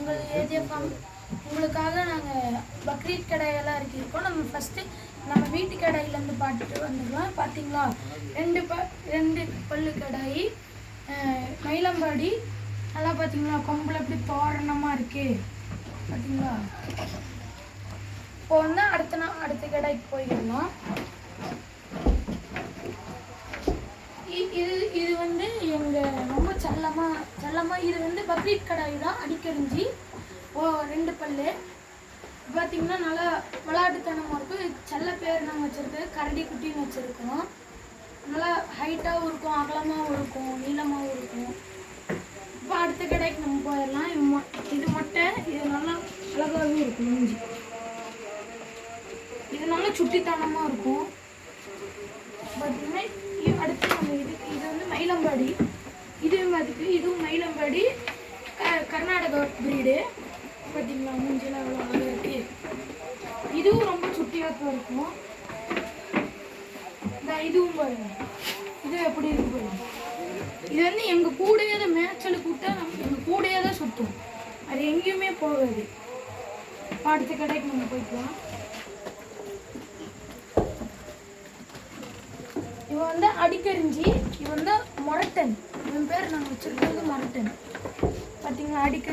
உங்கள் ஏஜிஎஃப்எம் உங்களுக்காக நாங்கள் பக்ரீத் கடையெல்லாம் இருக்கோம். நம்ம ஃபஸ்ட்டு நம்ம வீட்டு கடையிலேருந்து பார்த்துட்டு வந்துடலாம். பார்த்தீங்களா, ரெண்டு பல்லு கடாய் மயிலம்பாடி நல்லா பார்த்தீங்களா, கொம்பில் எப்படி தோரணமாக இருக்கு பார்த்தீங்களா. இப்போ வந்து அடுத்த கடைக்கு போயிடலாம். இது வந்து எங்கள் ரொம்ப செல்லமாக இது வந்து பக்ரீத் கடாய் தான். அடிக்கரிஞ்சி ரெண்டு பல்லு பார்த்தீங்கன்னா நல்லா விளையாட்டுத்தனமாக இருக்கும். செல்ல பேர் நாங்கள் வச்சுருக்கோம், கரடி குட்டின்னு வச்சுருக்கோம். நல்லா ஹைட்டாகவும் இருக்கும், அகலமாகவும் இருக்கும், நீளமாகவும் இருக்கும். இப்போ அடுத்த கடைக்கு நம்ம போயிடலாம். இது மொட்டை, இது நல்லா அழகாகவும் இருக்கும். மூஞ்சி இது நல்லா சுட்டித்தனமாக இருக்கும். பார்த்தீங்கன்னா அடுத்து நம்ம இது வந்து மயிலம்பாடி. இதுவும் மயிலம்பாடி கர்நாடகா பிரீடு. பார்த்தீங்களா, மூஞ்சிலாம் அவ்வளோ அழகாக இருக்கு. இதுவும் ரொம்ப சுட்டியாக இருக்கும். இதுவும் பாருங்க, இது எப்படி இருக்கு பாருங்க. இது வந்து எங்கள் கூடையே தான் மேய்ச்சல் கூட்ட எங்கள் கூடையே தான் சுற்றும், அது எங்கேயுமே போகாது. அடுத்த கடைக்கு நம்ம போய்க்கலாம். இவன் வந்து அடிக்கரிஞ்சி, இவன் வந்து மொரட்டன். இவன் பேர் நாங்கள் வச்சிருக்கிறது மொரட்டன். பார்த்தீங்களா,